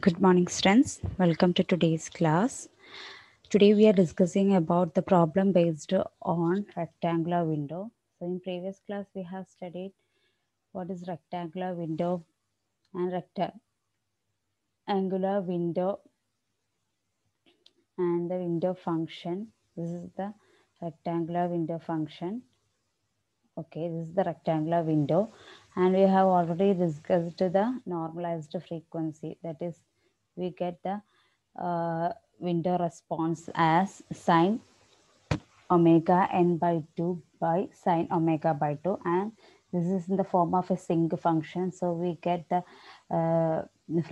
Good morning, students. Welcome to today's class. Today we are discussing about the problem based on rectangular window. So in previous class we have studied what is rectangular window and rectangular window and the window function. This is the rectangular window function. Okay, this is the rectangular window, and we have already discussed the normalized frequency. That is, we get the window response as sine omega n by 2 by sine omega by 2, and this is in the form of a sinc function. So we get the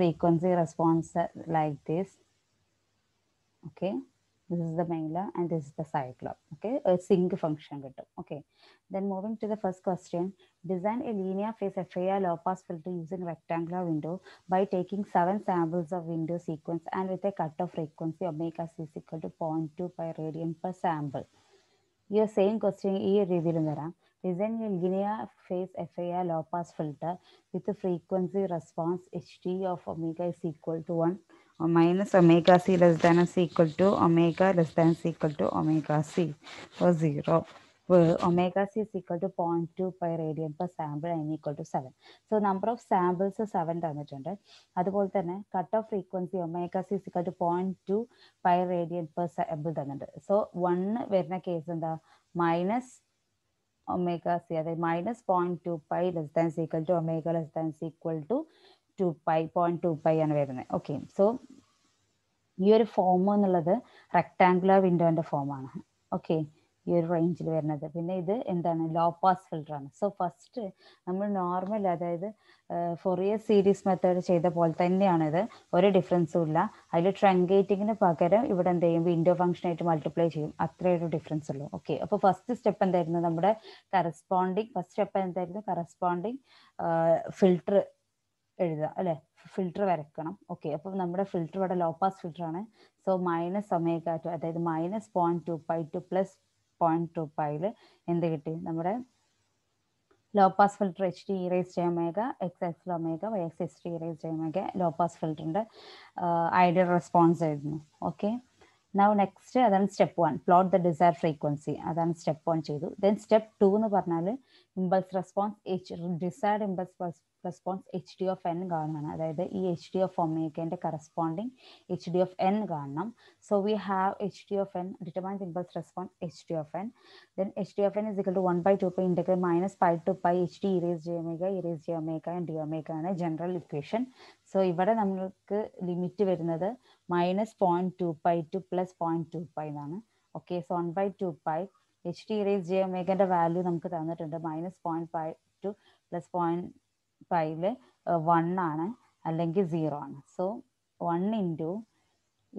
frequency response like this. Okay, this is the main law and this is the side law. Okay, a sinc function. Okay, then moving to the first question, design a linear phase FIR low pass filter using rectangular window by taking 7 samples of window sequence and with a cutoff frequency omega c is equal to 0.2 pi radian per sample. ഈ same question ഈ രീതിയിലും വരാം. Design A linear phase FIR low pass filter with frequency response HT of omega is equal to 1 or minus omega c less than or equal to omega less than or equal to omega c or 0. Where omega c is equal to 0.2 pi radian per sample and equal to 7. So number of samples 7 തന്നിട്ടുണ്ട്. അതുപോലെ തന്നെ cut off frequency omega C is equal to 0.2 pi radian per sample തന്നിട്ടുണ്ട്. So 1 വരുന്ന case എന്താ, minus omega C, അതായത് minus 0.2 pi less than equal to omega less than equal to 2 pi 0.2 pi ആണ് വരുന്നത്. Okay, so ഈ ഒരു form എന്നുള്ളത് rectangular വിൻഡോന്റെ ഫോമാണ്. ഓക്കെ, ഈ ഒരു റേഞ്ചിൽ വരുന്നത്. പിന്നെ ഇത് എന്താണ്, ലോ പാസ് ഫിൽറ്റർ ആണ്. സോ ഫസ്റ്റ് നമ്മൾ നോർമൽ, അതായത് ഫൊറിയർ സീരീസ് മെത്തേഡ് ചെയ്ത പോലെ തന്നെയാണിത്, ഒരു ഡിഫറൻസും ഇല്ല. അതിൽ ട്രങ്കേറ്റിങ്ങിന് പകരം ഇവിടെ എന്ത് ചെയ്യും, വിൻഡോ ഫംഗ്ഷൻ ആയിട്ട് മൾട്ടിപ്ലൈ ചെയ്യും, അത്രയൊരു ഡിഫറൻസ് ഉള്ളൂ. ഓക്കെ, അപ്പോൾ ഫസ്റ്റ് സ്റ്റെപ്പ് എന്തായിരുന്നു, നമ്മുടെ ഫസ്റ്റ് സ്റ്റെപ്പ് എന്തായിരുന്നു, കറസ്പോണ്ടിങ് ഫിൽറ്റർ എഴുതുക അല്ലെ, ഫിൽറ്റർ വരക്കണം. ഓക്കെ, അപ്പോൾ നമ്മുടെ ഫിൽറ്റർ ഇവിടെ ലോ പാസ് ഫിൽറ്റർ ആണ്. സോ മൈനസ് ഒമേഗ ടു, അതായത് മൈനസ് 0.2 പൈ ടു പ്ലസ് 0.2 പൈയിൽ എന്ത് കിട്ടി, നമ്മുടെ low pass filter H T E raise J omega X X omega Y X H T E raise J omega low pass ഫിൽറ്ററിന്റെ ideal response ആയിരുന്നു. Okay, now next അതാണ് step 1, plot the desire frequency. അതാണ് step 1 ചെയ്തു. Then step 2 എന്ന് പറഞ്ഞാൽ impulse response desired impulse response H D of N കാണണം. അതായത് ഈ എച്ച് ഡി ഓഫ് ഒമേഗന്റെ corresponding H D of N കാണണം. So we have H D of N, determine impulse response H D of N. Then H D of N is equal to 1/2 pi integral minus pi to pi H D E raise J omega and D omega ആണ് general equation. So ഇവിടെ നമ്മൾക്ക് limit വരുന്നത് minus 0.2 pi to plus 0.2 pi എന്നാണ്. Okay, so 1/2 pi H D E raise J ഒമേഗന്റെ value നമുക്ക് തന്നിട്ടുണ്ട്, minus 0.5 two plus 0.5 1 ആണ്, അല്ലെങ്കിൽ 0 ആണ്. So 1 into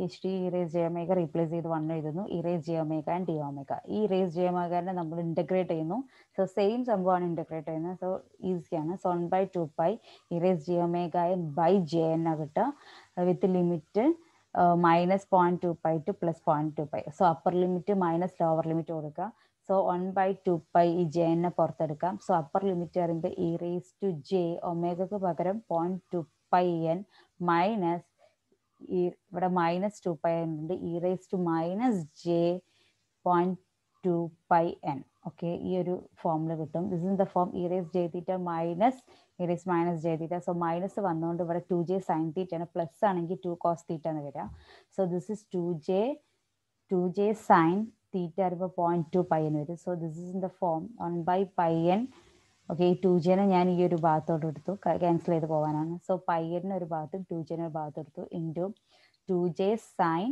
H D E raise J omega replace ചെയ്ത് 1 എഴുതുന്നു, E raise J omega and D omega. ഈ റേസ് ജെ ഒമേഗനെ നമ്മൾ ഇന്റഗ്രേറ്റ് ചെയ്യുന്നു. സോ സെയിം സംഭവമാണ് ഇന്റഗ്രേറ്റ് ചെയ്യുന്നത്. സോ ഈസിയാണ്. So 1/2 pi E raise J omega N by J N കിട്ടുക, with limit minus 0.2 pi to plus 0.2 pi. So upper limit minus lower limit കൊടുക്കുക. So 1/2 pi ഈ J എന്നെ പുറത്തെടുക്കാം. So upper limit പറയുമ്പോൾ E raise to J ഒമേഗക്ക് പകരം 0.2 pi N minus ഈ ഇവിടെ മൈനസ് 2 പൈ ഉണ്ട്, E raise to minus J 0.2 pi N. Okay, ഈ ഒരു ഫോമിൽ കിട്ടും. This is the form E raise J theta minus E raise minus J theta. So minus വന്നുകൊണ്ട് ഇവിടെ 2j സൈൻ തീറ്റ ആണ്, പ്ലസ് ആണെങ്കിൽ 2 കോസ് തീറ്റ എന്ന് വരിക. So this is 2j sine theta അറിയുമ്പോൾ 0.2 പൈ എന്ന് വരും. So this is in the form 1/π n. Okay, ഈ 2jനെ ഞാൻ ഈ ഒരു ഭാഗത്തോട്ട് എടുത്തു, ക്യാൻസൽ ചെയ്ത് പോകാനാണ്. സോ പൈ n ഒരു ഭാഗത്തും 2jനെ ഒരു ഭാഗത്ത് എടുത്തു, into 2j sign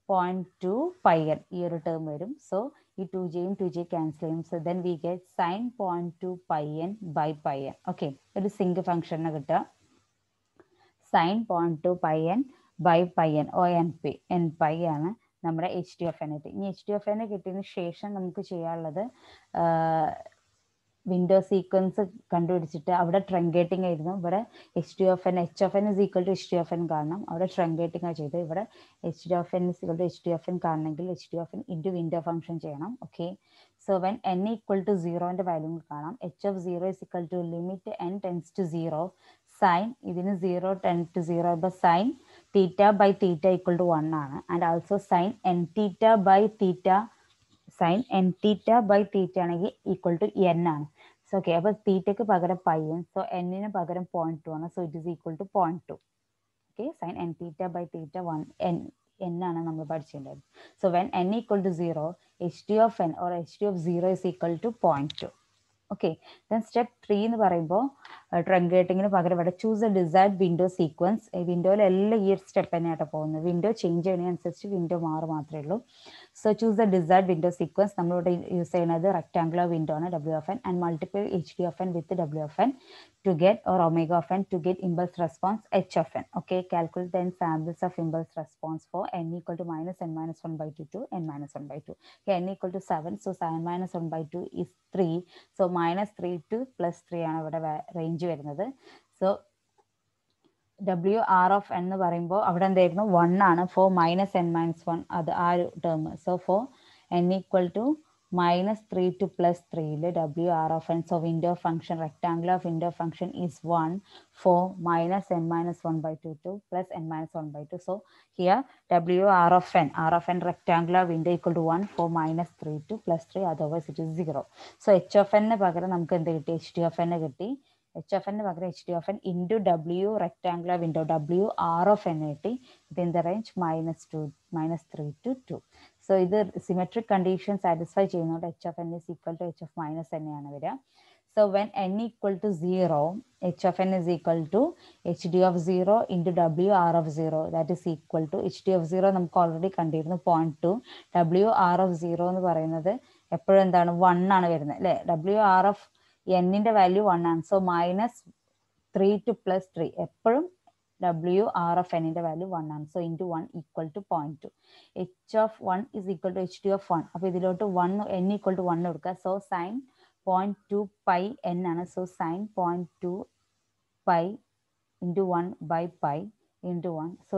0.2 pi n ഈ ഒരു ടേം വരും. സോ ഈ 2jയും 2j ക്യാൻസൽ ചെയ്യും. So then we get sine 0.2 pi n by pi n. Okay, ഒരു സിങ്ക് ഫംഗ്ഷനെ കിട്ടുക, sine 0.2 pi n by pi n, O N P N pi ആണ് നമ്മുടെ എച്ച് ഡി ഓഫ് എൻ കിട്ടി. ഇനി എച്ച് ഡി ഓഫ് എൻ കിട്ടിയതിന് ശേഷം നമുക്ക് ചെയ്യാനുള്ളത് വിൻഡോ സീക്വൻസ് കണ്ടുപിടിച്ചിട്ട് അവിടെ ട്രങ്കേറ്റിംഗ് ആയിരുന്നു. ഇവിടെ H D of N, H of N is equal to H D of N കാണണം, അവിടെ ട്രങ്കേറ്റിംഗ് ആണ് ചെയ്ത്. ഇവിടെ H D of N is equal to H D of N കാണണമെങ്കിൽ H D of N into window function ചെയ്യണം. Okay, so when N equal to 0ന്റെ value കാണാം. H of 0 is equal to limit N tends to 0 sine, ഇതിന് 0 tend to 0 ഇപ്പോൾ sign theta by theta equal to 1 ആണ്. And also sin n theta by theta ആണെങ്കിൽ equal to n ആണ്. So okay, അപ്പോൾ തീറ്റയ്ക്ക് പകരം പൈയും, സോ എന്നിന് പകരം 0.2 ആണ്. So it is equal to 0.2. Okay, sine N theta by theta 1 n ആണ് നമ്മൾ പഠിച്ചിട്ടുണ്ടായത്. So when n equal to 0, H T of n or H T of 0 is equal to 0.2. Okay, then step 3 എന്ന് പറയുമ്പോൾ ട്രങ്കേറ്റിങ്ങിന് പകരം ഇവിടെ choose a desired window sequence. ഈ വിൻഡോയിലെല്ലാം ഈ ഒരു സ്റ്റെപ്പ് തന്നെയായിട്ട് പോകുന്നത്. വിൻഡോ ചേഞ്ച് ചെയ്യുന്നതിനനുസരിച്ച് വിൻഡോ മാത്രമേ ഉള്ളൂ. So choose the desired window sequence. നമ്മളിവിടെ യൂസ് ചെയ്യുന്നത് റെക്ടാങ്കുലർ വിൻഡോ ആണ്, W of n, and multiply H D of n with W of n to get, or omega of n to get impulse response H of n. Okay, calculate the samples of impulse response for n equal to minus n minus 1 by 2 to n minus 1 by 2. Okay, n equal to 7, so 7 minus 1 by 2 is 3. So minus 3 to plus 3 ആണ് ഇവിടെ range വരുന്നത്. So WR of n എന്ന് പറയുമ്പോൾ അവിടെ എന്തായിരുന്നു 1 ആണ്. Four minus n minus 1 അത് ആ ഒരു term. So for n equal to minus 3 to plus 3 WR of n, so window function, rectangular window function is 1 for minus n minus 1 by 2 to plus n minus 1 by 2. So here WR of n, R of n rectangular window equal to 1 for minus 3 to plus 3, otherwise it is 0. So H of n പകരം നമുക്ക് എന്ത് കിട്ടി? H T of n കിട്ടി. H of n പകരം H T of n into W rectangular window WR of n കിട്ടി. within the range minus 3 to 2. So ഇത് symmetric condition satisfy ചെയ്യുന്നതുകൊണ്ട് H of n is equal to H of minus തന്നെയാണ് വരിക. So when n equal to 0, H of n is equal to H D of 0 into WR of 0, that is equal to H D of 0 നമുക്ക് already കണ്ടിരുന്നു 0.2. WR of 0 എന്ന് പറയുന്നത് എപ്പോഴും എന്താണ് 1 ആണ് വരുന്നത് അല്ലേ? WR of n-ന്റെ വാല്യൂ 1 ആണ്. സോ മൈനസ് 3 ടു പ്ലസ് 3 എപ്പോഴും WR of n-ന്റെ വാല്യൂ 1 ആണ്. So into 1 equal to 0.2. H of 1 is equal to H D of 1. അപ്പോൾ ഇതിലോട്ട് 1 n ഈക്വൽ ടു 1 കൊടുക്കുക. സോ സൈൻ 0.2 പൈ n ആണ്. So sine 0.2 pi into 1 by pi into 1. So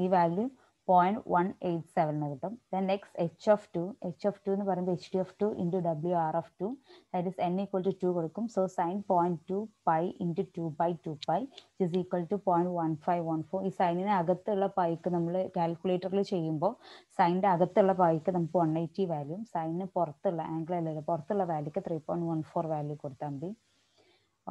ഈ value 0.187 കിട്ടും. Then next H of 2 എന്ന് പറയുമ്പോൾ H D of 2 into WR of 2, that is n equal to 2 കൊടുക്കും. So sine 0.2 pi into 2 by 2 pi is equal to 0.1514. ഈ സൈനിന് അകത്തുള്ള പൈക്ക് നമ്മൾ കാൽക്കുലേറ്ററിൽ ചെയ്യുമ്പോൾ സൈനിൻ്റെ അകത്തുള്ള പൈക്ക് നമുക്ക് 180 വാല്യൂ, സൈനിന് പുറത്തുള്ള ആംഗിൾ അല്ലല്ലോ, പുറത്തുള്ള വാല്യൂക്ക് 3.14 വാല്യൂ കൊടുത്താൽ മതി.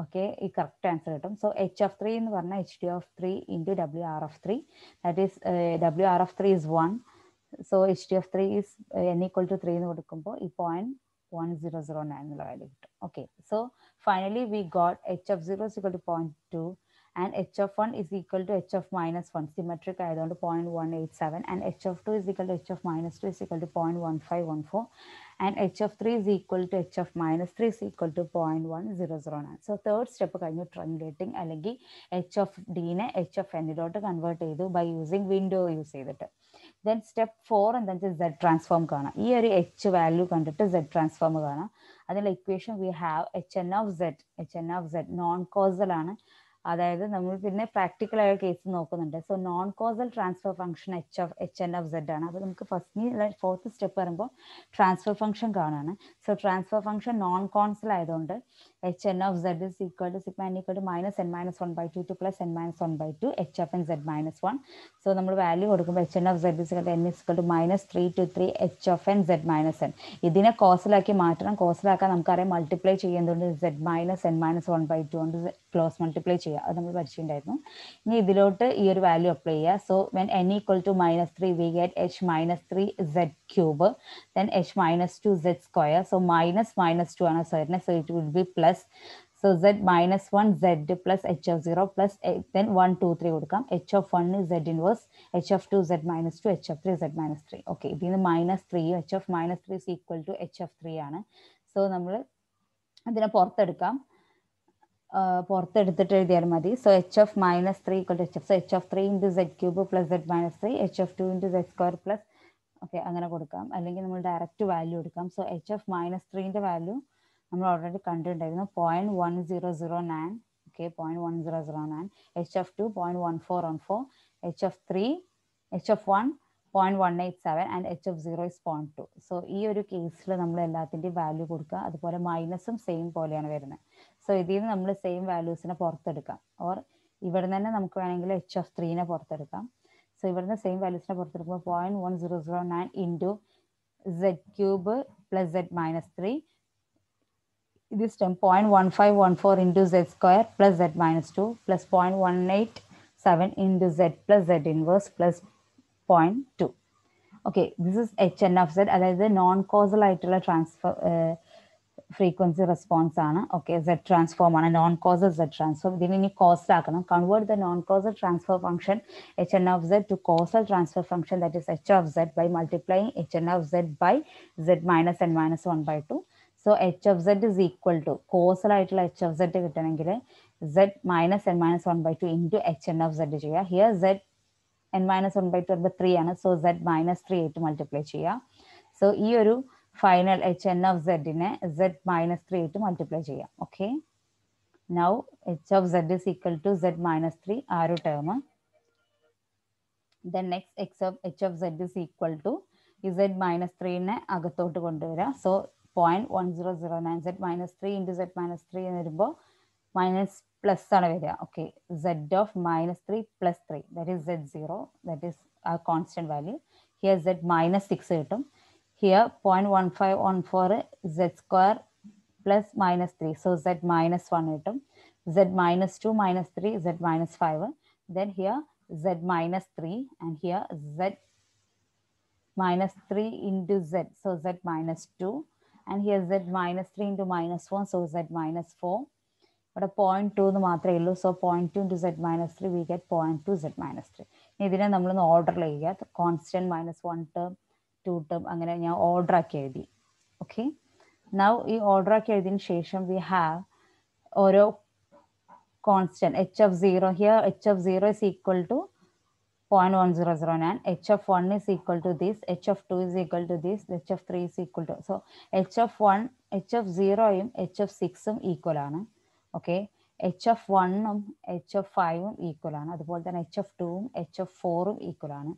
ഓക്കെ, ഈ കറക്റ്റ് ആൻസർ കിട്ടും. സോ എച്ച് ഓഫ് 3 എന്ന് പറഞ്ഞാൽ H D of 3 into WR of 3, that is WR of 3 is 1. So H D of 3 is n equal to 3 എന്ന് കൊടുക്കുമ്പോൾ ഈ 0.1009 എന്നുള്ള വാല്യൂ കിട്ടും. Okay, so finally we got H of 0 is equal to 0.2 and h of 1 is equal to h of minus 1, symmetric ആയതുകൊണ്ട് 0.187, and h of 2 is equal to h of minus 2 is equal to 0.1514, and h of 3 is equal to h of minus 3 is equal to 0.1009. So third step കഴിഞ്ഞു, ട്രങ്കുലേറ്റിംഗ് അല്ലെങ്കിൽ h of d-നെ h of n-ലോട്ട് convert ചെയ്തു by using window use ചെയ്തിട്ട്. Then step 4 എന്താ വെച്ചാൽ z transform കാണാം. ഈ ഒരു h വാല്യൂ കണ്ടിട്ട് z ട്രാൻസ്ഫോം കാണാം. അതിനുള്ള equation we have hn of z non causal ആണ്. അതായത് നമ്മൾ പിന്നെ പ്രാക്ടിക്കൽ ആയ കേസ് നോക്കുന്നുണ്ട്. So non causal transfer function hn of z ആണ്. അപ്പോൾ നമുക്ക് ഫസ്റ്റ് ഫോർത്ത് സ്റ്റെപ്പ് വരുമ്പോൾ ട്രാൻസ്ഫർ ഫംഗ്ഷൻ കാണാണ്. So transfer function non consul ആയതുകൊണ്ട് hn of z is equal to sigma n equal to minus n minus 1 by 2 to plus n minus 1 by 2 h of n z minus 1. So നമ്മൾ value കൊടുക്കുമ്പോൾ hn of z is equal to n is equal to minus 3 to 3 h of n z minus n. ഇതിനെ കോസലാക്കി മാറ്റണം. കോസലാക്കാൻ നമുക്കറിയാം multiply ചെയ്യുന്നതുകൊണ്ട് z minus n minus 1 by 2 കൊണ്ട് close multiply ചെയ്യുക. അത് നമ്മൾ പഠിച്ചിട്ടുണ്ടായിരുന്നു. ഇനി ഇതിലോട്ട് ഈ ഒരു വാല്യൂ അപ്ലൈ ചെയ്യുക. So when n equal to minus 3 we get h minus 3 z cube, then h minus 2 z square. So minus 2 ആണ് സൈഡിനെ, so it will be plus. So z minus 1 z plus h of 0 plus then 1 2 3 കൊടുക്കാം. h of 1 is z inverse, h of 2 z minus 2, h of 3 z minus 3. Okay, ഇതിന് minus 3, h of minus 3 is equal to h of 3 ആണ്. So നമ്മൾ അതിനെ പുറത്തെടുക്കാം. പുറത്തെടുത്തിട്ട് എഴുതിയാൽ മതി. So h of minus 3 equal to h of, so h of 3 into z cube plus z minus 3, h of 2 into z square plus, okay അങ്ങനെ കൊടുക്കാം. അല്ലെങ്കിൽ നമ്മൾ direct value എടുക്കാം. സോ h of minus 3ന്റെ വാല്യൂ നമ്മൾ ഓൾറെഡി കണ്ടിട്ടുണ്ടായിരുന്നു 0.1009. ഓക്കെ, 0.1009. h of 2 0.1414, h of 3 h of 1 0.187 and h of 0 is 0.2. So ഈ ഒരു കേസിൽ നമ്മൾ എല്ലാത്തിൻ്റെയും വാല്യൂ കൊടുക്കുക. അതുപോലെ മൈനസും സെയിം പോലെയാണ് വരുന്നത്. സോ ഇതിൽ നിന്ന് നമ്മൾ സെയിം വാല്യൂസിനെ പുറത്തെടുക്കാം. ഓർ ഇവിടെ തന്നെ നമുക്ക് വേണമെങ്കിൽ h of 3നെ പുറത്തെടുക്കാം. ഇവിടുന്ന് സെയിം വാല്യൂസിനെ പുറത്തെടുക്കുമ്പോൾ 0.1009 ഇൻറ്റു z cube plus z minus 3. This term 0.1514 into z square plus z minus 2 plus 0.187 into z plus z inverse plus 0.2. Okay, this is hn of z. അതായത് നോൺ കോസൽ ആയിട്ടുള്ള transfer frequency response ആണ്. Okay, z transform ആണ്, non causal z transform. ഇതിന് ഇനി cost ആക്കണം. Convert the non causal transfer function hn of z to causal transfer function, that is h of z, by multiplying hn of z by z minus n minus 1 by 2. So h of z is equal to causal ആയിട്ടുള്ള h of z കിട്ടണമെങ്കിൽ z minus n minus 1 by 2 into hn of z ചെയ്യുക. Here z n minus 1 by 2 പറയുമ്പോൾ 3 ആണ്. So z minus 3 ആയിട്ട് multiply ചെയ്യുക. So ഈ ഒരു final hn of z നെ z minus 3 ആയിട്ട് മൾട്ടിപ്ലൈ ചെയ്യാം. Okay, now h of z is equal to z minus 3 ആ ഒരു term. Then next h of z is equal to z minus 3 നെ അകത്തോട്ട് കൊണ്ടുവരാം. So 0.1009 z minus 3 into z minus 3 എന്ന് വരുമ്പോൾ മൈനസ് പ്ലസ് ആണ് വരിക. Okay, z of minus 3 plus 3, that is z0, that is a constant value. Here z minus 6 കിട്ടും. Here 0.1514 z square plus minus 3, so z minus 1 കിട്ടും. Z minus 2 minus 3, z minus 5. Then here z minus 3 and here z minus 3 into z, so z minus 2, and here z minus 3 into minus 1, so z minus 4. ഇവിടെ 0.2 എന്ന് മാത്രമേ ഉള്ളൂ. So 0.2 into z minus 3 we get 0.2 z minus 3. ഇതിനെ നമ്മളൊന്ന് order ചെയ്യുക. Constant minus 1 term 2 term അങ്ങനെ ഞാൻ order ആക്കി എഴുതി. ഓക്കെ, നൗ ഈ ഓർഡർ ആക്കി എഴുതിയതിന് ശേഷം വി ഹാവ് ഓരോ constant h of 0. Here h of 0 is equal to 0.1009. h of 1 is equal to this, h of 2 is equal to this, h of 3 is equal to, so h of 1, h of 0യും h of 6ഉം equal ആണ്. Okay, h of 1ഉം h of 5ഉം equal ആണ്. അതുപോലെ തന്നെ h of 2ഉം h of 4ഉം ഈക്വൽ ആണ്.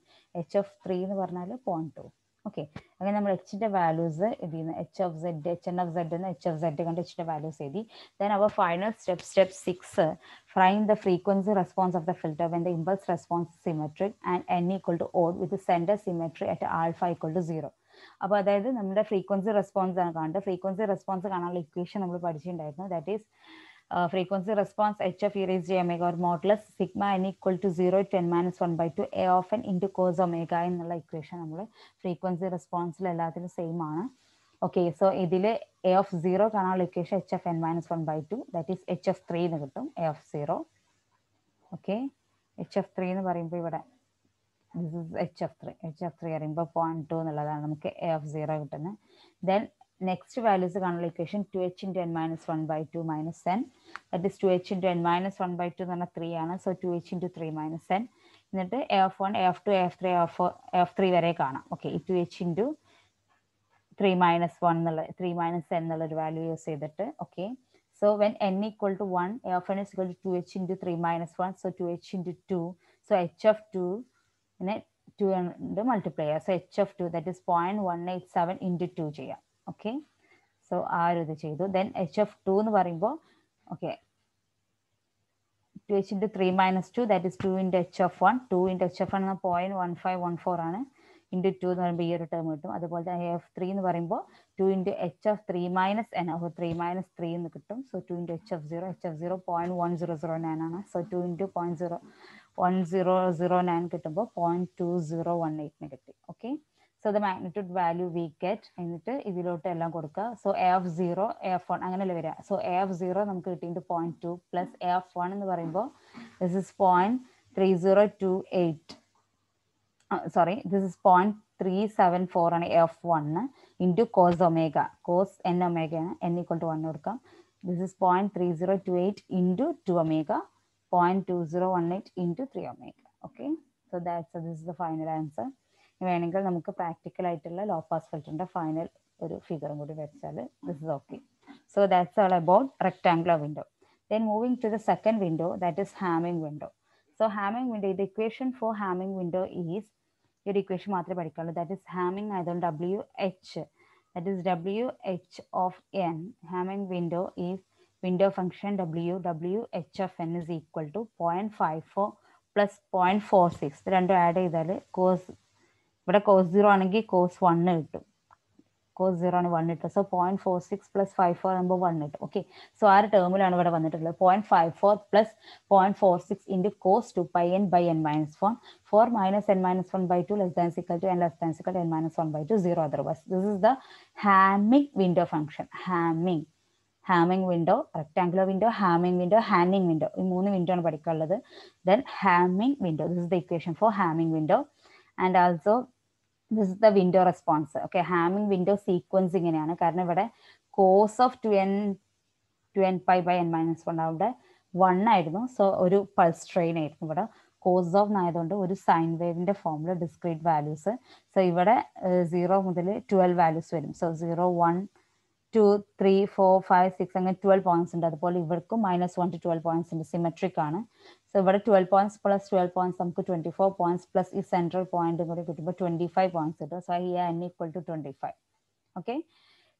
h of 3 എന്ന് പറഞ്ഞാൽ 0.2. ഓക്കെ, അങ്ങനെ നമ്മൾ എച്ചിന്റെ വാല്യൂസ് എഴുതിയിരുന്നു. h of z, hn of z എന്ന് h of z കണ്ട് എച്ചിന്റെ വാല്യൂസ് എഴുതി. Then our final step 6, find the frequency response of the filter when the impulse response is symmetric and n equal to odd with the center symmetry at alpha equal to 0. അപ്പോൾ അതായത് നമ്മുടെ frequency response ആണ് കാണേണ്ടത്. Frequency response കാണാനുള്ള equation നമ്മൾ പഠിച്ചിട്ടുണ്ടായിരുന്നു. That is frequency response h of e raised to omega or modulus sigma n equal to 0 to n minus 1 by 2 a of n into cos omega എന്നുള്ള equation നമ്മൾ frequency റെസ്പോൺസിൽ എല്ലാത്തിനും same ആണ്. Okay, so ഇതിൽ a of 0 കാണാനുള്ള equation h of n minus 1 by 2, that is h of 3 എന്ന് കിട്ടും. a of 0. Okay, h of 3 എന്ന് പറയുമ്പോൾ ഇവിടെ this is h of 3. h of 3 പറയുമ്പോൾ 0.2 എന്നുള്ളതാണ് നമുക്ക് a of 0 കിട്ടുന്നത്. ദെൻ നെക്സ്റ്റ് വാല്യൂസ് കാണുള്ള equation 2h into n minus 1 by 2 minus n, that is 2h into n minus 1 by 2 എന്ന് പറഞ്ഞാൽ 3 ആണ്. So 2h into 3 minus n. എന്നിട്ട് a of 1, a of 2, a of 3, a of 3 വരെ കാണാം. Okay, ഈ 2h into 3 minus 1 എന്നുള്ള 3 minus n എന്നുള്ളൊരു value use ചെയ്തിട്ട്. Okay, so when n equal to 1, a of n is equal to 2h into 3 minus 1, so 2h into 2, so h of 2 നെ 2 കൊണ്ട് multiply ചെയ്യുക. So h of 2, that is 0.187 into 2 ചെയ്യാം. Okay, so ആ ഒരു ഇത് ചെയ്തു. Then h of 2 എന്ന് പറയുമ്പോൾ okay 2h into 3 minus 2, that is 2 into h of 1. 2 into h of 1 എന്ന 0.1514 ആണ്. into 2 എന്ന് പറയുമ്പോൾ ഈ ഒരു ടേം കിട്ടും. അതുപോലെ തന്നെ a of 3 എന്ന് പറയുമ്പോൾ 2 into h of 3 minus n, അപ്പോൾ 3 minus 3 എന്ന് കിട്ടും. So 2 into h of 0, h of 0 0.1009 ആണ്. സോ 2 into 0.1009 കിട്ടുമ്പോൾ 0.2018 കിട്ടി. Okay, so the magnitude value we get, എന്നിട്ട് ഇതിലോട്ട് എല്ലാം കൊടുക്കുക. So a of 0, a of 1 അങ്ങനെയല്ലേ വരിക. സോ a of 0 നമുക്ക് കിട്ടിയിട്ട് 0.2 പ്ലസ് a of 1 എന്ന് പറയുമ്പോൾ this is 0.3028, sorry, this is 0.374 ആണ് a of 1 into cos omega, cos n omega ആണ്, n equal to 1 കൊടുക്കാം. this is 0.3028 into 2 omega, 0.2018 into 3 omega. okay, so this is the final answer. വേണമെങ്കിൽ നമുക്ക് practical ആയിട്ടുള്ള law pass ഫിൽറ്ററിന്റെ final ഒരു ഫിഗറും കൂടി വെച്ചാൽ this is okay. So that's all about rectangular window. Then moving to the second window, that is Hamming window. So Hamming window, ഇത് equation for Hamming window is, ഈ ഒരു equation മാത്രമേ പഠിക്കാനുള്ളൂ. ദാറ്റ് ഇസ് ഹാമിംഗ് ആയതുകൊണ്ട് WH, that is WH of n. ഹാമിംഗ് window ഈസ് window function WH of n is equal to 0.54 plus 0.46 ഇത് രണ്ടും ആഡ് ചെയ്താൽ കോസ് ഇവിടെ കോസ് 0 ആണെങ്കിൽ കോസ് 1 കിട്ടും. കോസ് 0 ആണ് 1 കിട്ടും. സോ 0.46 പ്ലസ് 54 ആകുമ്പോൾ 1 കിട്ടും. ഓക്കെ, സോ ആ ഒരു ടേമിലാണ് ഇവിടെ വന്നിട്ടുള്ളത്. 0.54 plus 0.46 into cos 2πn by n minus 1 4 minus n minus 1 by 2 less than equal to n less than equal n minus 1 by 2 0 otherwise. This is the Hamming window function. Hamming window, rectangular window, Hamming window, Hanning window, ഈ 3 window ആണ് പഠിക്കാനുള്ളത്. Then Hamming window, this is the equation for Hamming window. And also this is the window response. Okay, Hamming window sequence ഇങ്ങനെയാണ്. കാരണം ഇവിടെ cos of 2n pi by n minus 1 അവിടെ 1 ആയിരുന്നു. So ഒരു pulse train ആയിരുന്നു. ഇവിടെ cos of ആയതുകൊണ്ട് ഒരു സൈൻ വേവിന്റെ ഫോമിൽ ഡിസ്ക്രീറ്റ് വാല്യൂസ്. സോ ഇവിടെ 0 മുതൽ 12 വാല്യൂസ് വരും. സോ 0 1 2 3 4 5 6 അങ്ങനെ 12 പോയിന്റ്സ് ഉണ്ട്. അതുപോലെ ഇവർക്കും -1 to 12 പോയിന്റ്സ് ഉണ്ട്. സിമെട്രിക് ആണ്. സോ ഇവിടെ 12 പോയിന്റ്സ് പ്ലസ് 12 പോയിന്റ്സ് നമുക്ക് 24 പോയിന്റ്സ് പ്ലസ് ഈ സെൻട്രൽ പോയിന്റ് കൂടി കിട്ടുമ്പോൾ 25 പോയിന്റ്സ് കിട്ടും. സോ ഈ n ഈക്വൽ ടു 25. ഓക്കെ,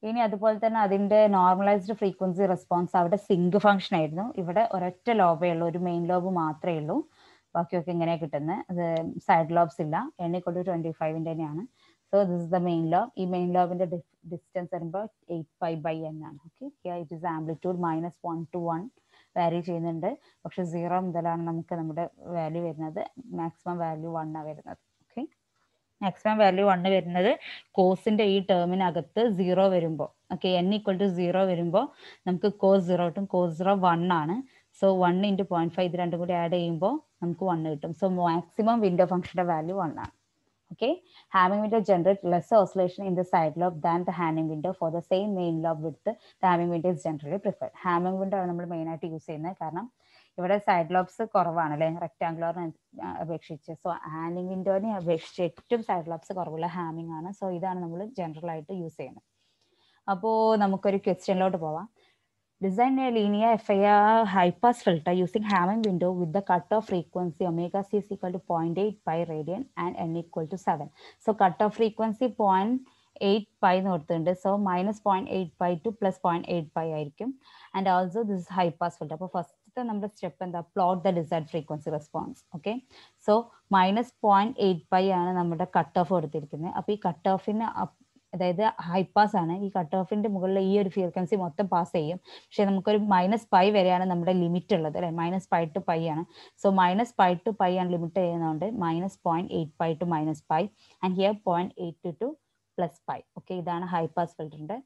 ഇനി അതുപോലെ തന്നെ അതിന്റെ നോർമലൈസ്ഡ് ഫ്രീക്വൻസി റെസ്പോൺസ് അവിടെ സിങ്ക് ഫംഗ്ഷൻ ആയിരുന്നു. ഇവിടെ ഒരൊറ്റ ലോബേ ഉള്ളൂ, ഒരു മെയിൻ ലോബ് മാത്രമേ ഉള്ളൂ. ബാക്കിയൊക്കെ ഇങ്ങനെയാണ് കിട്ടുന്നത്. സൈഡ് ലോബ്സ് ഇല്ല. n ഈക്വൽ ടു 25ന്റെ തന്നെയാണ്. So this is the main lobe. ഈ മെയിൻ ലോബിന്റെ ഡിസ്റ്റൻസ് വരുമ്പോൾ 8π by n ആണ്. Okay, it is amplitude -1 to 1 വാരി ചെയ്യുന്നുണ്ട്. പക്ഷെ 0 മുതലാണ് നമുക്ക് നമ്മുടെ വാല്യൂ വരുന്നത്. മാക്സിമം വാല്യൂ 1 ആണ് വരുന്നത്. ഓക്കെ, മാക്സിമം വാല്യൂ 1 വരുന്നത് കോസിന്റെ ഈ ടേമിനകത്ത് 0 വരുമ്പോൾ. ഓക്കെ, n ഈക്വൽ ടു 0 വരുമ്പോൾ നമുക്ക് കോസ് 0 കിട്ടും. കോസ് 0 1 ആണ്. സോ 1 ഇൻറ്റു 0.5 ഇത് രണ്ടും കൂടി ആഡ് ചെയ്യുമ്പോൾ നമുക്ക് 1 കിട്ടും. സോ മാക്സിമം വിൻഡോ ഫംഗ്ഷന്റെ വാല്യൂ 1 ആണ്. Okay, Hamming window generate lesser oscillation in the side lobe than the Hamming window for the same main lobe width. The Hamming window is generally preferred. Hamming window ആണ് നമ്മൾ main ആയിട്ട് use ചെയ്യുന്നത്. കാരണം ഇവിടെ side lobes കുറവാണ് അല്ലെ, റെക്ടാങ്കുലറിനെ അപേക്ഷിച്ച്. So Hamming വിൻഡോനെ അപേക്ഷിച്ച് ഏറ്റവും സൈഡ് ലോബ്സ് കുറവുള്ള ഹാമിംഗ് ആണ്. സോ ഇതാണ് നമ്മൾ ജനറൽ ആയിട്ട് യൂസ് ചെയ്യുന്നത്. അപ്പോൾ നമുക്കൊരു ക്വസ്റ്റ്യനിലോട്ട് പോവാം. Design a linear FIR high-pass filter using Hamming window with the cutoff frequency omega c is equal to 0.8 pi radian and n equal to 7. So cutoff frequency 0.8 pi എന്ന് കൊടുത്തിട്ടുണ്ട്. So -0.8 pi to +0.8 pi ആയിരിക്കും. And also this is high pass filter. അപ്പോൾ ഫസ്റ്റത്തെ നമ്മുടെ step എന്താ, plot the desired frequency response. Okay, so -0.8 pi ആണ് നമ്മുടെ cut of കൊടുത്തിരിക്കുന്നത്. അപ്പോൾ ഈ കട്ട് ഓഫിന് അതായത് ഹൈ പാസ് ആണ്. ഈ കട്ട് ഓഫിന്റെ മുകളിൽ ഈ ഒരു ഫ്രീക്വൻസി മൊത്തം പാസ് ചെയ്യും. പക്ഷെ നമുക്കൊരു -π വരെയാണ് നമ്മുടെ ലിമിറ്റ് ഉള്ളത് അല്ലെ, -π to π ആണ്. സോ -π to π ആണ് ലിമിറ്റ് ചെയ്യുന്നതുകൊണ്ട് -0.8 pi to -π and here 0.8 to +π. Okay, ഇതാണ് ഹൈ പാസ് ഫിൽറ്ററിന്റെ.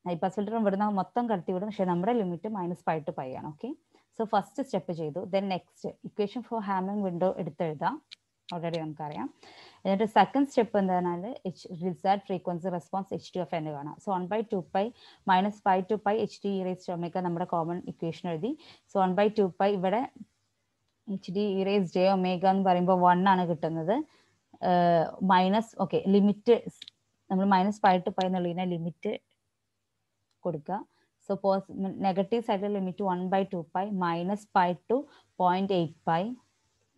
ഹൈ പാസ് ഫിൽറ്റർ ഇവിടുന്ന് മൊത്തം കടത്തി വിടും. പക്ഷെ നമ്മുടെ ലിമിറ്റ് -π to π ആണ്. ഓക്കെ, സോ ഫസ്റ്റ് സ്റ്റെപ്പ് ചെയ്തു. Then next equation for Hamming window എടുത്തെഴുതാം. ഓൾറെഡി നമുക്കറിയാം. എന്നിട്ട് സെക്കൻഡ് സ്റ്റെപ്പ് എന്താണെന്നാൽ desired frequency response h2 of n കാണാം. സോ 1/2π -π to π hd e raised to omega നമ്മുടെ കോമൺ ഇക്വേഷൻ എഴുതി. സോ 1/2π ഇവിടെ hd e raised j omega എന്ന് പറയുമ്പോൾ 1 ആണ് കിട്ടുന്നത്. മൈനസ് ഓക്കെ ലിമിറ്റ് നമ്മൾ -π to π എന്നുള്ളതിനെ ലിമിറ്റ് കൊടുക്കുക. സോ നെഗറ്റീവ് സൈഡിൽ limit 1/2π -π to 0.8 pi.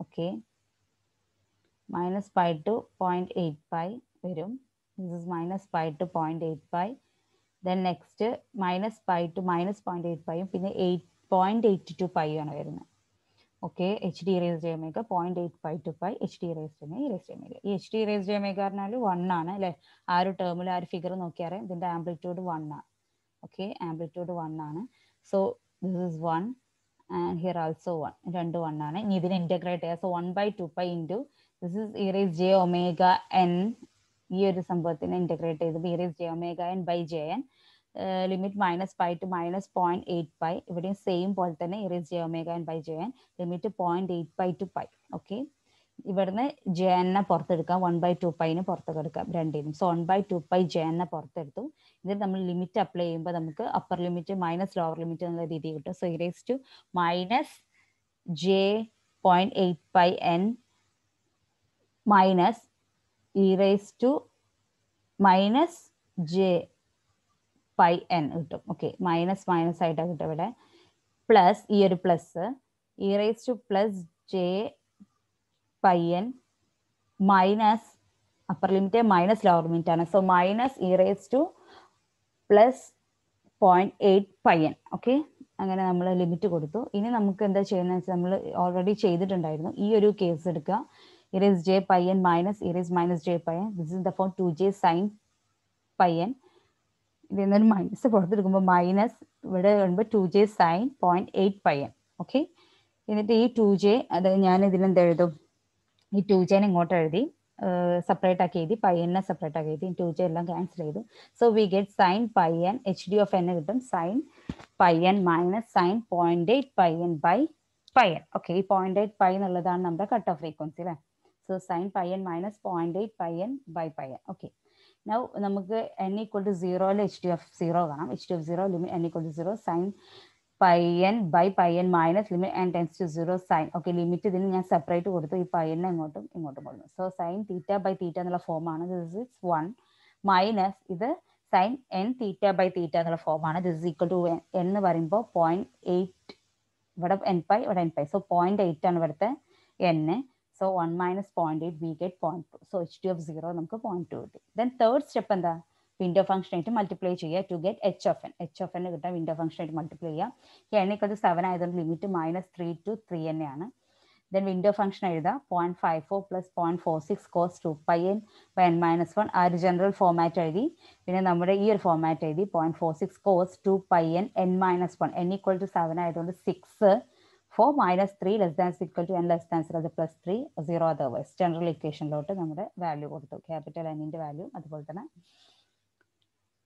Okay, -π to 0.8 pi വരും. This is -π to 0.8 pi. Then next -π to -0.8 pi പിന്നെ 0.82 pi ആണ് വരുന്നത്. Okay, hd raised omega 0.8 pi to pi hd raised omega. ഈ hd raised omega പറഞ്ഞാൽ 1 ആണ് അല്ലെ. ആ ഒരു ടേമിൽ ആ ഒരു ഫിഗർ നോക്കിയാൽ ഇതിന്റെ ആംപ്ലിറ്റ്യൂഡ് 1 ആണ്. ഓക്കെ, ആംപ്ലിറ്റ്യൂഡ് 1 ആണ്. So this is 1 and here also 1. രണ്ട് 1 ആണ്. ഇനി ഇതിനെ ഇന്റഗ്രേറ്റ് ചെയ്യാം. So 1/2π into this is e raised j omega n. ഈ ഒരു സംഭവത്തിനെ ഇന്റഗ്രേറ്റ് ചെയ്ത് e raised j omega n by jn. Limit -π to -0.8 pi. ഇവിടെയും സെയിം പോലെ തന്നെ e raised j omega n by jn. ലിമിറ്റ് 0.8 pi to pi. ഓക്കെ, ഇവിടുന്ന് jn പുറത്തെടുക്കാം. 1/2π പുറത്തേക്ക് എടുക്കാം രണ്ടിനും. സോ 1/2π jn പുറത്തെടുത്തു. ഇത് നമ്മൾ ലിമിറ്റ് അപ്ലൈ ചെയ്യുമ്പോൾ നമുക്ക് upper limit minus lower limit എന്നുള്ള രീതി കിട്ടും. So e raised to -j 0.8 pi n minus e raised to -j pi n കിട്ടും. ഓക്കെ, മൈനസ് ആയിട്ടാണ് കിട്ടും ഇവിടെ. പ്ലസ് ഈ ഒരു plus e raised to +j pi n minus upper limit minus lower limit ആണ്. So -e raised to +0.8 pi n. Okay, അങ്ങനെ നമ്മൾ limit കൊടുത്തു. ഇനി നമുക്ക് എന്താ ചെയ്യുന്നത് വെച്ചാൽ നമ്മൾ ഓൾറെഡി ചെയ്തിട്ടുണ്ടായിരുന്നു. ഈ ഒരു കേസ് എടുക്കുക. It is J pi N minus it is minus J pi N. This is the form 2j sign pi N. ഇതിൽ നിന്നൊരു മൈനസ് പുറത്തെടുക്കുമ്പോൾ മൈനസ് ഇവിടെ വരുമ്പോൾ 2j sign 0.8 pi N. Okay, എന്നിട്ട് ഈ 2j അത് ഞാൻ ഇതിലെന്ത് എഴുതും, ഈ 2jനെ ഇങ്ങോട്ട് എഴുതി സെപ്പറേറ്റ് ആക്കി എഴുതി, പൈ എന്നെ സെപ്പറേറ്റ് ആക്കി എഴുതി, 2j എല്ലാം ക്യാൻസൽ ചെയ്തു. So we get sine pi n h D of n കിട്ടും. Sine pi N minus sine 0.8 pi N by pi N. Okay, ഈ 0.8 പൈ എന്നുള്ളതാണ് നമ്മുടെ കട്ട് ഓഫ് ഫ്രീക്വൻസി അല്ലേ. So sine pi N minus 0.8 pi N by pi N. Okay, now നമുക്ക് n equal to 0 h D of 0 കാണാം. H D of 0 limit n equal to 0 sine pi N by pi N minus limit n tends to 0 sine. Okay, limit ഇതിന് ഞാൻ separate കൊടുത്തു, ഈ pi എന്നെ ഇങ്ങോട്ടും കൊടുത്തു. So sine theta by theta എന്നുള്ള ഫോമാണ്. ദിസ് ഇസ് 1 മൈനസ് ഇത് sine N theta by theta എന്നുള്ള ഫോമാണ്. This is equal to n എന്ന് പറയുമ്പോൾ 0.8, ഇവിടെ n പൈ ഇവിടെ n പൈ. സോ 0.8 ആണ് ഇവിടുത്തെ n. So 1 minus 0.8 we get 0.2. So H D of 0 നമുക്ക് 0.2 കിട്ടി. ദെൻ തേർഡ് സ്റ്റെപ്പ് എന്താ, വിൻഡോ ഫംഗ്ഷൻ ആയിട്ട് മൾട്ടിപ്ലൈ ചെയ്യുക to get H of N. H of N കിട്ടാൻ വിൻഡോ ഫംഗ്ഷൻ ആയിട്ട് മൾട്ടിപ്ലൈ ചെയ്യുക. ഈ n ഈക്വൽ ടു 7 ആയതുകൊണ്ട് ലിമിറ്റ് -3 to 3 തന്നെയാണ്. ദെൻ വിൻഡോ ഫംഗ്ഷൻ എഴുതാം. 0.54 plus 0.46 cos 2 pi N by n minus 1. ആ ഒരു ജനറൽ ഫോമാറ്റ് എഴുതി. പിന്നെ നമ്മുടെ ഈ ഒരു ഫോമാറ്റ് എഴുതി 0.46 cos 2 pi n n minus 1. n equal to 7 ആയതുകൊണ്ട് 6 4 minus 3 less than equal to n less than 0 plus 3 0 otherwise. General ഇക്വേഷനിലോട്ട് നമ്മുടെ വാല്യൂ കൊടുത്തു, ക്യാപിറ്റൽ എന്നിന്റെ വാല്യൂ. അതുപോലെ തന്നെ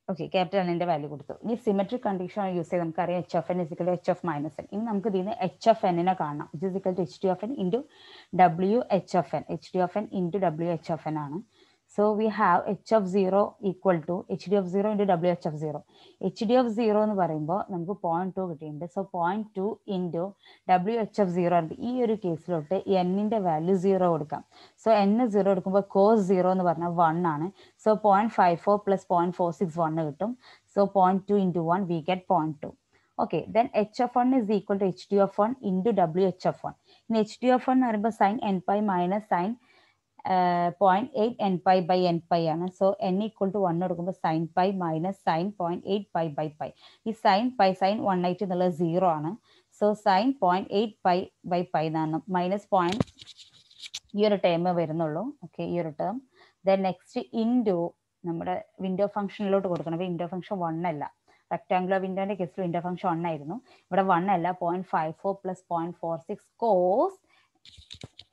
ഓക്കെ, ക്യാപിറ്റൽ എന്നിന്റെ വാല്യൂ കൊടുത്തു. ഇനി സിമെട്രിക് കണ്ടീഷൻ യൂസ് ചെയ്ത് നമുക്കറിയാം h of N is equal to H of minus n. ഇനി നമുക്ക് ഇതിന് എച്ച് ഓഫ് എന്നിനെ കാണാം. It is equal to H D of N into W H of N. H D of N into W H of n ആണ്. So we have h of 0 equal to H D of 0 into W H of 0. H D of 0 എന്ന് പറയുമ്പോൾ നമുക്ക് 0.2 കിട്ടിയിട്ടുണ്ട്. So 0.2 into W H of 0 ഉണ്ട്. ഈ ഒരു കേസിലോട്ട് എന്നിന്റെ value 0 കൊടുക്കാം. സോ n 0 എടുക്കുമ്പോൾ കോസ് 0 എന്ന് പറഞ്ഞാൽ 1 ആണ്. സോ 0.54 പ്ലസ് 0.46 1 കിട്ടും. So 0.2 into 1 we get 0.2. Okay, then H of 1 is equal to H D of 1 into W H of 1. ഇനി എച്ച് ഡി ഓഫ് 1 എന്ന് പറയുമ്പോൾ sine N pi minus sine 0.8 n pi by n pi ആണ്. So n equal to 1 എടുക്കുമ്പോൾ sine pi minus sine 0.8 pi by pi. ഈ sine pi sine 180 എന്നുള്ളത് 0 ആണ്. So sign 0.8 pi by pi എന്നാണ് minus ഈ ഒരു ടേം വരുന്നുള്ളൂ. Okay, ഈ ഒരു ടേം. ദെൻ നെക്സ്റ്റ് ഇൻറ്റു നമ്മുടെ വിൻഡോ ഫംഗ്ഷനിലോട്ട് കൊടുക്കണം. വിൻഡോ ഫംഗ്ഷൻ 1 അല്ല, റെക്ടാങ്കുലർ വിൻഡോന്റെ കേസിൽ വിൻഡോ ഫംഗ്ഷൻ 1 ആയിരുന്നു. ഇവിടെ 1 അല്ല, 0.54 പ്ലസ് 0.46 കോസ്.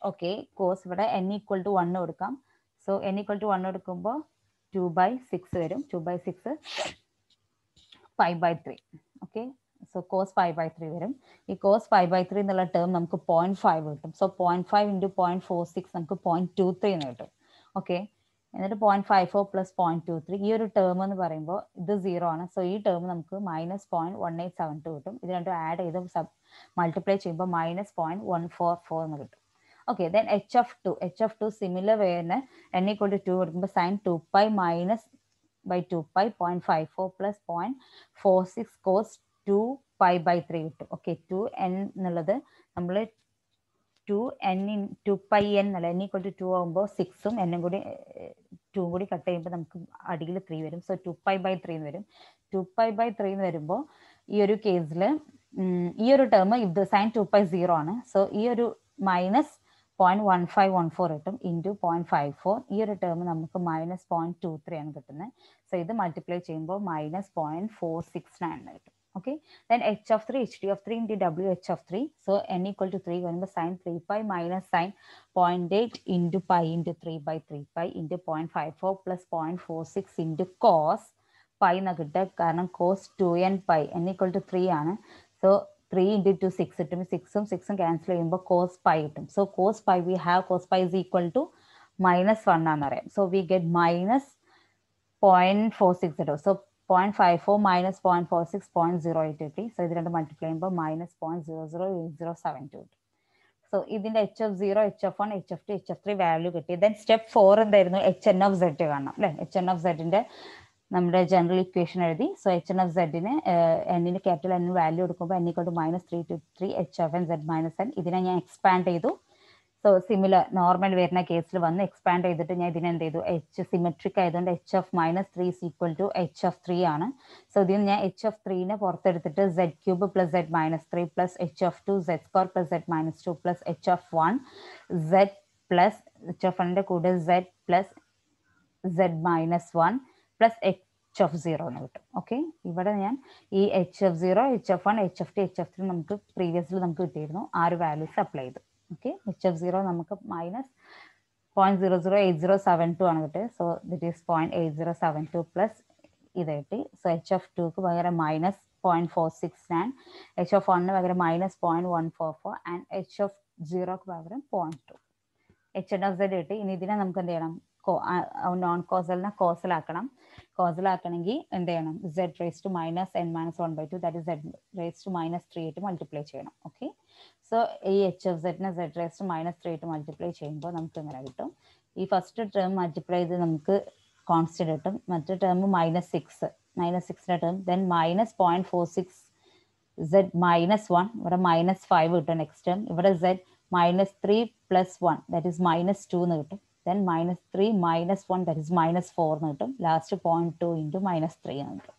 ഓക്കെ, കോസ് ഇവിടെ n ഈക്വൽ ടു 1 കൊടുക്കാം. സോ n ഈക്വൽ ടു 1 എടുക്കുമ്പോൾ 2/6 വരും. 2/6 5/3. ഓക്കെ, സോ കോസ് 5/3 വരും. ഈ കോസ് 5/3 എന്നുള്ള ടേം നമുക്ക് 0.5 കിട്ടും. സോ 0.5 ഇൻറ്റു 0.46 നമുക്ക് 0.23 എന്ന് കിട്ടും. ഓക്കെ, എന്നിട്ട് 0.54 പ്ലസ് 0.23 ഈ ഒരു ടേം എന്ന് പറയുമ്പോൾ ഇത് 0 ആണ്. സോ ഈ ടേം നമുക്ക് -0.1872 കിട്ടും. ഇത് രണ്ടും ആഡ് ചെയ്ത് മൾട്ടിപ്ലൈ ചെയ്യുമ്പോൾ -0.144 എന്ന് കിട്ടും. Okay, then H of 2. H of 2 similar when n equal to 2 കൊടുക്കുമ്പോൾ sine 2 pi minus by 2 pi 0.54 plus 0.46 cos 2 pi by 3 കിട്ടും. ഓക്കെ, 2n എന്നുള്ളത് നമ്മൾ 2 പൈ n അല്ല, n ഈക്വൽ ടു 2 ആകുമ്പോൾ 6ഉം n കൂടി 2 കൂടി കട്ട് ചെയ്യുമ്പോൾ നമുക്ക് അടിയിൽ 3 വരും. സോ 2 പൈ ബൈ 3 എന്ന് വരും. 2 പൈ ബൈ 3 എന്ന് വരുമ്പോൾ ഈ ഒരു കേസിൽ ഈ ഒരു ടേം ഇത് സൈൻ 2 പൈ 0 ആണ്. സോ ഈ ഒരു മൈനസ് 0.1514 കിട്ടും ഇൻറ്റു 0.54. ഈ ഒരു ടേം നമുക്ക് -0.23 ആണ് കിട്ടുന്നത്. സോ ഇത് മൾട്ടിപ്ലൈ ചെയ്യുമ്പോൾ -0.469 കിട്ടും. Okay, then H of 3 H D of 3 into W H of 3. So n equal to 3 വരുമ്പോൾ sine 3 pi minus sine 0.8 into pi into 3/3 pi into 0.54 plus 0.46 into cos pi എന്ന് കിട്ടുക. കാരണം cos 2n pi n equal to 3 ആണ്. So 3 into 2 6 കിട്ടും. 6ഉം cancel ചെയ്യുമ്പോൾ cos pi കിട്ടും. So cos pi we have cos pi is equal to -1 ആണെന്ന് അറിയാം. സോ വി ഗെറ്റ് -0.46 കിട്ടും. സോ 0.54 മൈനസ് 0.46 0.08 കിട്ടി. സോ ഇത് രണ്ട് മൾട്ടിപ്ലൈ ചെയ്യുമ്പോൾ -0.008072 കിട്ടും. സോ ഇതിന്റെ H of 0, H of 1, H of 2, h of 3 value കിട്ടി. ദെൻ സ്റ്റെപ്പ് 4 എന്തായിരുന്നു, എച്ച് എൻ ഓഫ് സെഡ് കാണണം അല്ലെ. എച്ച് എൻ ഓഫ് സെഡിന്റെ നമ്മുടെ ജനറൽ ഇക്വേഷൻ എഴുതി. സോ എച്ച് എൻ ഓഫ് സെഡിന് എന്നിന് ക്യാപിറ്റൽ n വാല്യൂ എടുക്കുമ്പോൾ n equal to -3 to 3 h of n z minus n. ഇതിനെ ഞാൻ എക്സ്പാൻഡ് ചെയ്തു. സോ സോ സിമിലർ നോർമൽ വരുന്ന കേസിൽ വന്ന് എക്സ്പാൻഡ് ചെയ്തിട്ട് ഞാൻ ഇതിനെ എന്ത് ചെയ്തു എച്ച് സിമെട്രിക് ആയതുകൊണ്ട് h of minus three is equal to H of three ആണ്. സോ ഇതിൽ ഞാൻ എച്ച് ഓഫ് ത്രീനെ പുറത്തെടുത്തിട്ട് z cube plus z minus three plus h of two z square plus z minus two plus h of one z plus h of വണ്ണിന്റെ കൂടെ z plus z minus one plus h of zero എന്ന് കിട്ടും. Okay, ഇവിടെ ഞാൻ ഈ h of zero H of one H of to H of three നമുക്ക് previously നമുക്ക് കിട്ടിയിരുന്നു. ആ ഒരു വാല്യൂസ് അപ്ലൈ ചെയ്തു. ഓക്കെ, എച്ച് ഓഫ് സീറോ നമുക്ക് മൈനസ് 0.008072 ആണ് കിട്ടിയത്. സോ ദിറ്റ് ഈസ് 0.8072 പ്ലസ് ഇത് കിട്ടി. സോ എച്ച് ഓഫ് ടുക്ക് പകരം മൈനസ് 0.469, എച്ച് ഓഫ് വണ്ണിന് പകരം മൈനസ് 0.144 ആൻഡ് എച്ച് ഓഫ് സീറോക്ക് പകരം 0.2. എച്ച് എൻ ഓഫ് സെഡ് കിട്ടി. ഇനി ഇതിനെ നമുക്ക് എന്ത് ചെയ്യണം, നോൺ കോസലിനെ കോസലാക്കണം. കോസലാക്കണമെങ്കിൽ എന്ത് ചെയ്യണം, z raise to minus n minus 1/2 that is z raise to minus 3 ആയിട്ട് മൾട്ടിപ്ലൈ ചെയ്യണം. ഓക്കെ, സോ ഈ എച്ച് ഓഫ് സെഡിനെ സെഡ് റേസ് ടു മൈനസ് 3 ആയിട്ട് മൾട്ടിപ്ലൈ ചെയ്യുമ്പോൾ നമുക്ക് ഇങ്ങനെ കിട്ടും. ഈ ഫസ്റ്റ് ടേം മൾട്ടിപ്ലൈ ചെയ്ത് നമുക്ക് കോൺസ്റ്റന്റ് കിട്ടും. മറ്റേ ടേം മൈനസ് സിക്സിന്റെ term then minus 0.46 z minus 1, ഇവിടെ മൈനസ് 5 കിട്ടും നെക്സ്റ്റ് ടേം. ഇവിടെ z minus 3 plus 1 that is minus 2 എന്ന് കിട്ടും. Then minus 3 minus 1 that is minus 4 എന്ന് കിട്ടും. ലാസ്റ്റ് 0.2 ഇൻറ്റു മൈനസ് 3 എന്ന് കിട്ടും.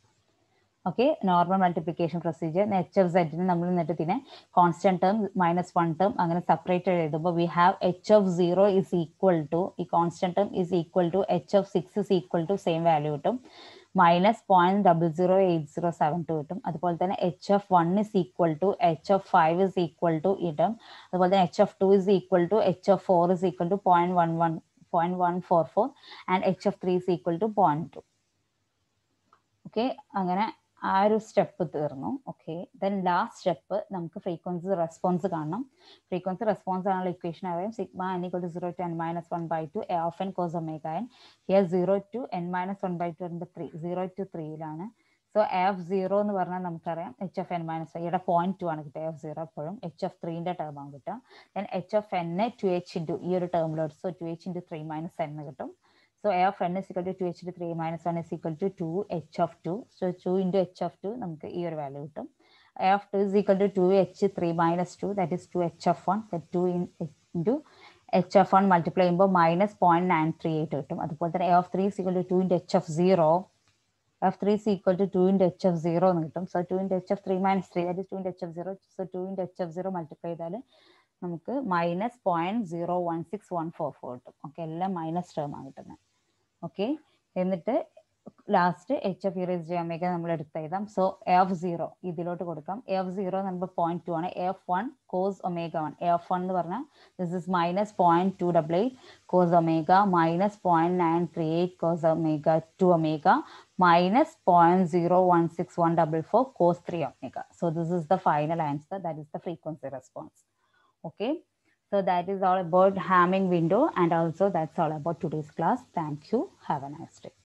Okay, normal multiplication procedure. H of സെഡിന് നമ്മൾ എന്നിട്ട് ഇതിനെ കോൺസ്റ്റന്റ് ടേം മൈനസ് 1 ടേം അങ്ങനെ സെപ്പറേറ്റ് എഴുതുമ്പോൾ we have h of zero is equal to ഈ constant term is equal to H of 6 is equal to same value കിട്ടും, minus 0.008072 കിട്ടും. അതുപോലെ തന്നെ h of one is equal to H of 5 is equal to ഇടും. അതുപോലെ തന്നെ h of 2 is equal to H of 4 is equal to 0.144 and H of 3 is equal to 0.2. Okay, അങ്ങനെ ആ ഒരു സ്റ്റെപ്പ് തീർന്നു. ഓക്കെ, ദെൻ ലാസ്റ്റ് സ്റ്റെപ്പ് നമുക്ക് frequency response കാണണം. Frequency response ആണുള്ള ഇക്വേഷൻ അറിയാം. Sigma n equal to 0 to n minus 1/2 a of n cos omega n. Here 0 to n minus 1/2 വരുമ്പോൾ 3 0 to 3 so a of 0 എന്ന് പറഞ്ഞാൽ നമുക്കറിയാം h of N minus 5 ഇവിടെ 0.2 ആണ് കിട്ടുക. a of 0 എപ്പോഴും എച്ച് ഓഫ് 3ന്റെ ടേം ആണ് കിട്ടുക. Then H of n 2h into ഈ ഒരു ടേമിലോട്ട് so 2h into 3 minus n കിട്ടും. So a of n is equal to 2h to 3 minus 1 is equal to 2h of 2. So 2 into h of 2 നമുക്ക് ഈ ഒരു value കിട്ടും. a of 2 is equal to 2h 3 minus 2 that is 2h of 1. That 2 into h of 1 multiply ചെയ്യുമ്പോൾ minus 0.938 കിട്ടും. അതുപോലെ തന്നെ a of 3 is equal to 2 into h of 0. a of 3 is equal to 2 into h of 0 എന്ന് കിട്ടും. So 2 into h of 3 minus 3 that is 2 into h of 0. So 2 into h of 0 multiply ചെയ്താൽ നമുക്ക് minus 0.016144 കിട്ടും. Okay, എല്ലാം minus term ആണ് കിട്ടുന്നത്. Okay, എന്നിട്ട് last H of erase J omega നമ്മൾ എടുത്ത് എഴുതാം. സോ എ ഓഫ് 0 ഇതിലോട്ട് കൊടുക്കാം. എ ഓഫ് 0 നമ്മൾ 0.2 ആണ്. A of 1 cos omega 1. A of 1 എന്ന് പറഞ്ഞാൽ this is minus 0.288 cos omega minus 0.938 cos omega 2 omega minus 0.016144 cos 3 omega. So this is the final answer, that is the frequency response. Okay, so that is all about Hamming window, and also that's all about today's class. Thank you. Have a nice day.